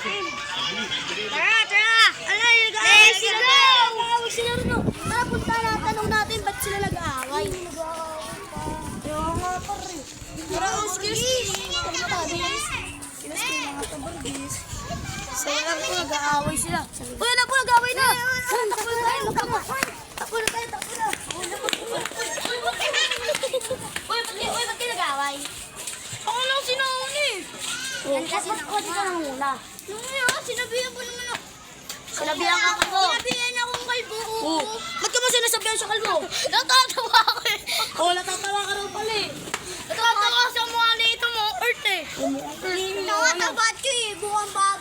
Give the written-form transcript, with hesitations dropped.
Tara, tara! Let's go! Nag-aaway sila rin, no? Tara, punta na, tanong natin, ba't sila nag-aaway? Kaya nga, pare. Tara, excuse me. Saya lang po, nag-aaway sila. Uy, anak po, nag-aaway na! Takbo na tayo, takbo na tayo, takbo na! Uy, ba't kayo nag-aaway? Ako lang sinauni. Ba't ka nang muna? Sinabihan ko naman ako. Sinabihan ka ako? Sinabihan akong kalbo. Ba't ka mo sinasabihan sa kalbo? Natatawa ako eh. Oo, natatawa ka raw pala eh. Natatawa ka sa mga lito mo, Earth eh. Nakatabat ko eh, buwang ba?